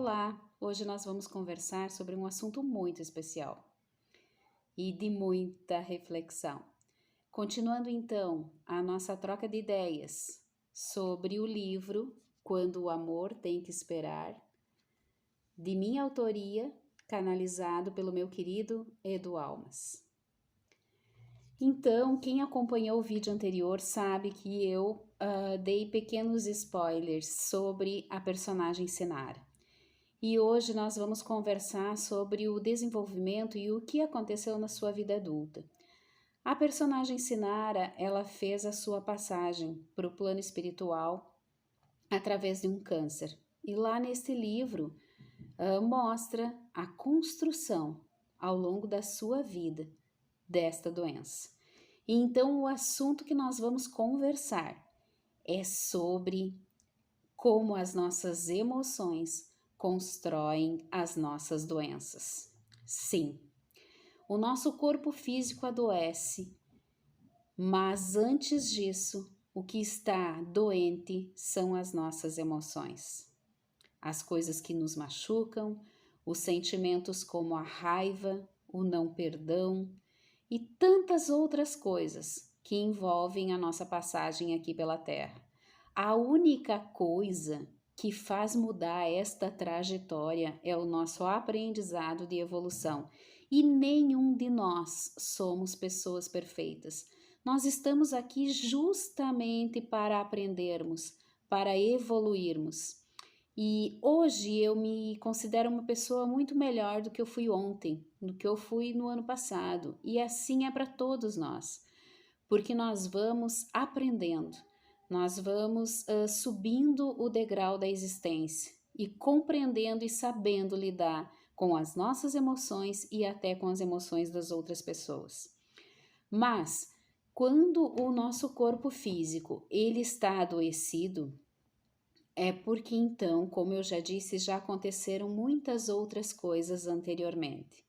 Olá! Hoje nós vamos conversar sobre um assunto muito especial e de muita reflexão. Continuando então a nossa troca de ideias sobre o livro Quando o Amor Tem que Esperar, de minha autoria, canalizado pelo meu querido Edu Almas. Então, quem acompanhou o vídeo anterior sabe que eu dei pequenos spoilers sobre a personagem Sinara. E hoje nós vamos conversar sobre o desenvolvimento e o que aconteceu na sua vida adulta. A personagem Sinara, ela fez a sua passagem para o plano espiritual através de um câncer. E lá neste livro mostra a construção ao longo da sua vida desta doença. E então o assunto que nós vamos conversar é sobre como as nossas emoções constroem as nossas doenças. Sim, o nosso corpo físico adoece, mas antes disso, o que está doente são as nossas emoções. As coisas que nos machucam, os sentimentos como a raiva, o não perdão e tantas outras coisas que envolvem a nossa passagem aqui pela Terra. A única coisa que faz mudar esta trajetória é o nosso aprendizado de evolução. E nenhum de nós somos pessoas perfeitas. Nós estamos aqui justamente para aprendermos, para evoluirmos. E hoje eu me considero uma pessoa muito melhor do que eu fui ontem, do que eu fui no ano passado. E assim é para todos nós, porque nós vamos aprendendo. Nós vamos subindo o degrau da existência e compreendendo e sabendo lidar com as nossas emoções e até com as emoções das outras pessoas. Mas, quando o nosso corpo físico ele está adoecido, é porque então, como eu já disse, já aconteceram muitas outras coisas anteriormente.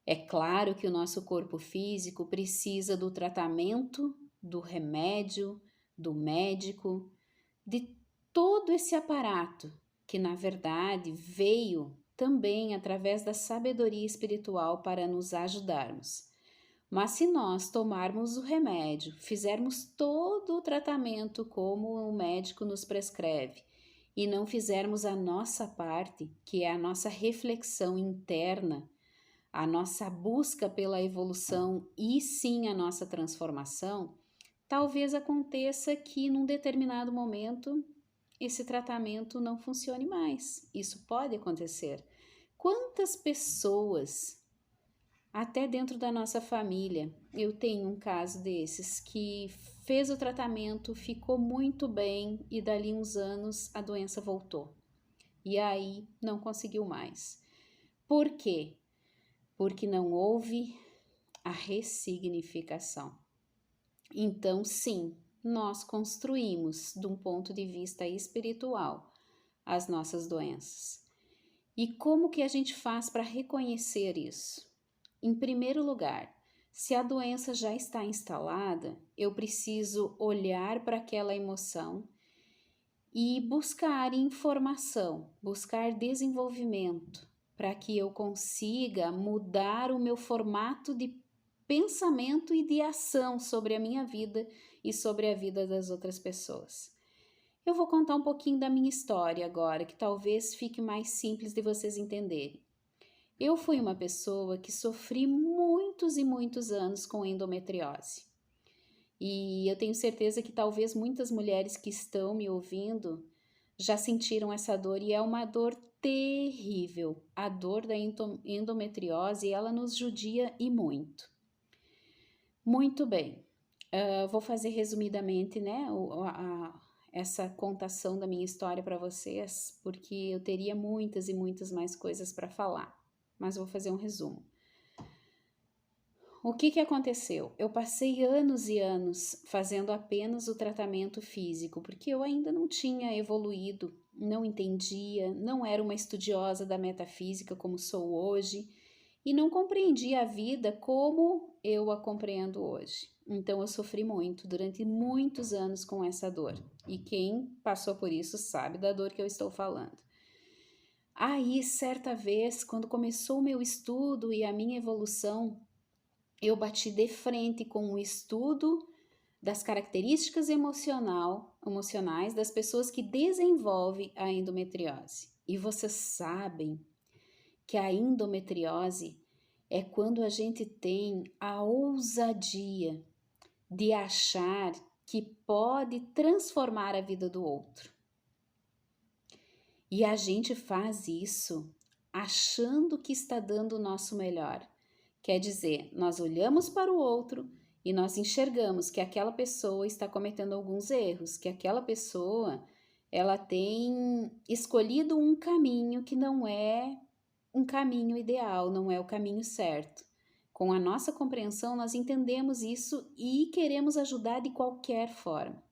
É claro que o nosso corpo físico precisa do tratamento, do remédio, do médico, de todo esse aparato que na verdade veio também através da sabedoria espiritual para nos ajudarmos. Mas se nós tomarmos o remédio, fizermos todo o tratamento como o médico nos prescreve e não fizermos a nossa parte, que é a nossa reflexão interna, a nossa busca pela evolução e sim a nossa transformação, talvez aconteça que num determinado momento esse tratamento não funcione mais. Isso pode acontecer. Quantas pessoas, até dentro da nossa família, eu tenho um caso desses que fez o tratamento, ficou muito bem e dali uns anos a doença voltou. E aí não conseguiu mais. Por quê? Porque não houve a ressignificação. Então, sim, nós construímos, de um ponto de vista espiritual, as nossas doenças. E como que a gente faz para reconhecer isso? Em primeiro lugar, se a doença já está instalada, eu preciso olhar para aquela emoção e buscar informação, buscar desenvolvimento, para que eu consiga mudar o meu formato de pensamento e de ação sobre a minha vida e sobre a vida das outras pessoas. Eu vou contar um pouquinho da minha história agora, que talvez fique mais simples de vocês entenderem. Eu fui uma pessoa que sofri muitos e muitos anos com endometriose. E eu tenho certeza que talvez muitas mulheres que estão me ouvindo já sentiram essa dor e é uma dor terrível. A dor da endometriose, ela nos judia e muito. Muito bem, vou fazer resumidamente, né, essa contação da minha história para vocês, porque eu teria muitas e muitas mais coisas para falar, mas vou fazer um resumo. O que aconteceu? Eu passei anos e anos fazendo apenas o tratamento físico, porque eu ainda não tinha evoluído, não entendia, não era uma estudiosa da metafísica como sou hoje e não compreendia a vida como eu a compreendo hoje. Então eu sofri muito durante muitos anos com essa dor e quem passou por isso sabe da dor que eu estou falando. Aí, certa vez, quando começou o meu estudo e a minha evolução, eu bati de frente com o estudo das características emocionais das pessoas que desenvolvem a endometriose. E vocês sabem que a endometriose é quando a gente tem a ousadia de achar que pode transformar a vida do outro. E a gente faz isso achando que está dando o nosso melhor. Quer dizer, nós olhamos para o outro e nós enxergamos que aquela pessoa está cometendo alguns erros, que aquela pessoa ela tem escolhido um caminho que não é um caminho ideal, não é o caminho certo. Com a nossa compreensão, nós entendemos isso e queremos ajudar de qualquer forma.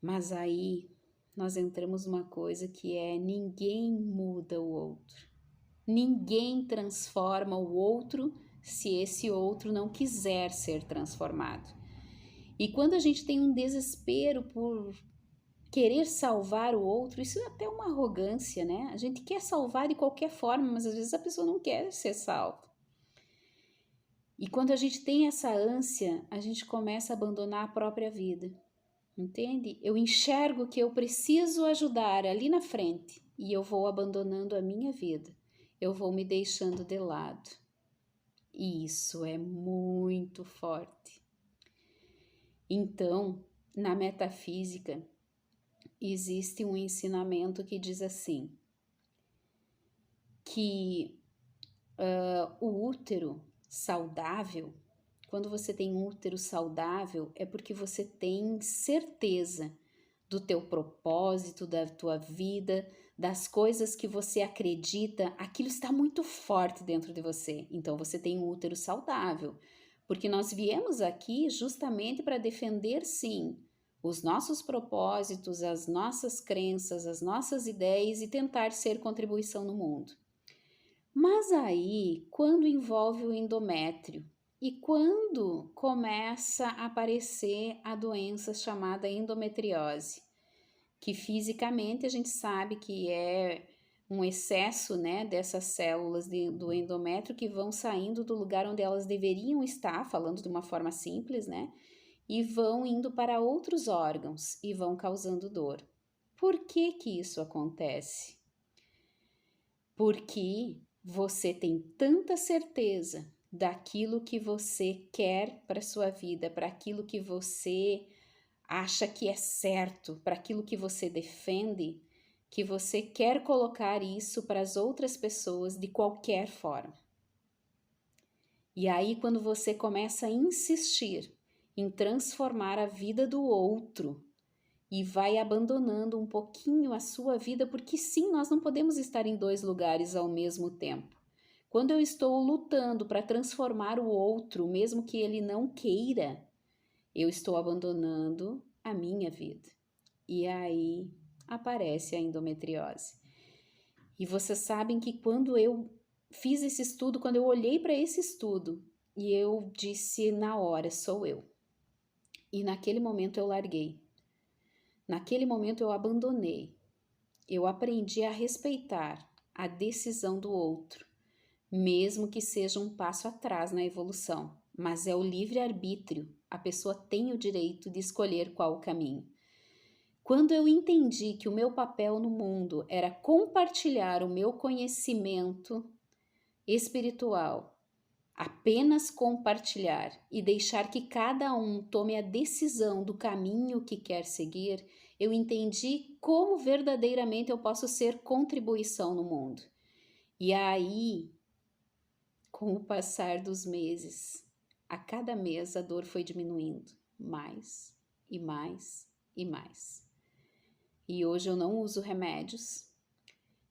Mas aí nós entramos numa coisa que é: ninguém muda o outro. Ninguém transforma o outro se esse outro não quiser ser transformado. E quando a gente tem um desespero por querer salvar o outro, isso é até uma arrogância, né? A gente quer salvar de qualquer forma, mas às vezes a pessoa não quer ser salva. E quando a gente tem essa ânsia, a gente começa a abandonar a própria vida. Entende? Eu enxergo que eu preciso ajudar ali na frente e eu vou abandonando a minha vida. Eu vou me deixando de lado. E isso é muito forte. Então, na metafísica, existe um ensinamento que diz assim, que o útero saudável, quando você tem um útero saudável, é porque você tem certeza do teu propósito, da tua vida, das coisas que você acredita, aquilo está muito forte dentro de você. Então você tem um útero saudável, porque nós viemos aqui justamente para defender, sim, os nossos propósitos, as nossas crenças, as nossas ideias e tentar ser contribuição no mundo. Mas aí, quando envolve o endométrio e quando começa a aparecer a doença chamada endometriose, que fisicamente a gente sabe que é um excesso, né, dessas células do endométrio que vão saindo do lugar onde elas deveriam estar, falando de uma forma simples, né, e vão indo para outros órgãos e vão causando dor. Por que que isso acontece? Porque você tem tanta certeza daquilo que você quer para sua vida, para aquilo que você acha que é certo, para aquilo que você defende, que você quer colocar isso para as outras pessoas de qualquer forma. E aí, quando você começa a insistir em transformar a vida do outro e vai abandonando um pouquinho a sua vida, porque sim, nós não podemos estar em dois lugares ao mesmo tempo. Quando eu estou lutando para transformar o outro, mesmo que ele não queira, eu estou abandonando a minha vida. E aí aparece a endometriose. E vocês sabem que quando eu fiz esse estudo, quando eu olhei para esse estudo, e eu disse na hora, sou eu. E naquele momento eu larguei. Naquele momento eu abandonei. Eu aprendi a respeitar a decisão do outro, mesmo que seja um passo atrás na evolução. Mas é o livre-arbítrio. A pessoa tem o direito de escolher qual o caminho. Quando eu entendi que o meu papel no mundo era compartilhar o meu conhecimento espiritual, apenas compartilhar e deixar que cada um tome a decisão do caminho que quer seguir, eu entendi como verdadeiramente eu posso ser contribuição no mundo. E aí, com o passar dos meses, a cada mês a dor foi diminuindo mais e mais e mais. E hoje eu não uso remédios,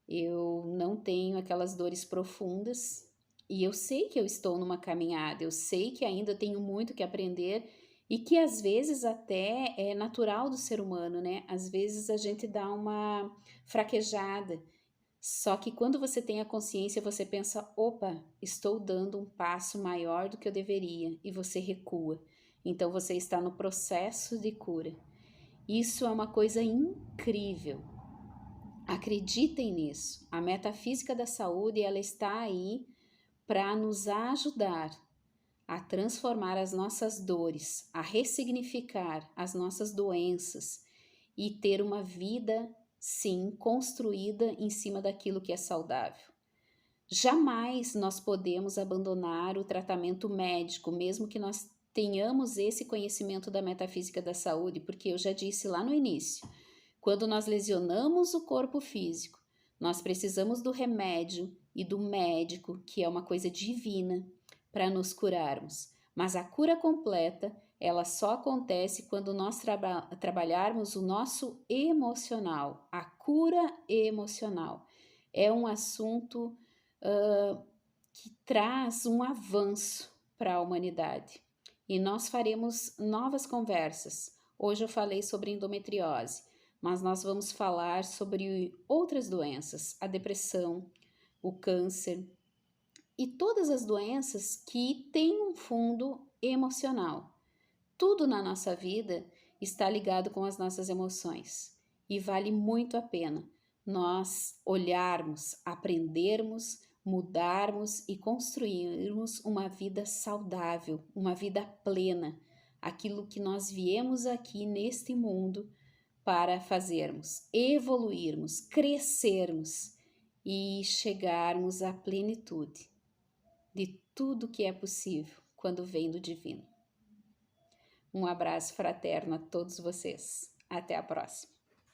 eu não tenho aquelas dores profundas e eu sei que eu estou numa caminhada, eu sei que ainda tenho muito que aprender e que às vezes até é natural do ser humano, né? Às vezes a gente dá uma fraquejada. Só que quando você tem a consciência, você pensa, opa, estou dando um passo maior do que eu deveria, e você recua. Então você está no processo de cura. Isso é uma coisa incrível. Acreditem nisso. A metafísica da saúde, ela está aí para nos ajudar a transformar as nossas dores, a ressignificar as nossas doenças e ter uma vida, sim, construída em cima daquilo que é saudável. Jamais nós podemos abandonar o tratamento médico, mesmo que nós tenhamos esse conhecimento da metafísica da saúde, porque eu já disse lá no início, quando nós lesionamos o corpo físico, nós precisamos do remédio e do médico, que é uma coisa divina, para nos curarmos. Mas a cura completa, ela só acontece quando nós trabalharmos o nosso emocional. A cura emocional é um assunto que traz um avanço para a humanidade. E nós faremos novas conversas. Hoje eu falei sobre endometriose, mas nós vamos falar sobre outras doenças, a depressão, o câncer e todas as doenças que têm um fundo emocional. Tudo na nossa vida está ligado com as nossas emoções e vale muito a pena nós olharmos, aprendermos, mudarmos e construirmos uma vida saudável, uma vida plena, aquilo que nós viemos aqui neste mundo para fazermos, evoluirmos, crescermos e chegarmos à plenitude de tudo que é possível quando vem do divino. Um abraço fraterno a todos vocês. Até a próxima.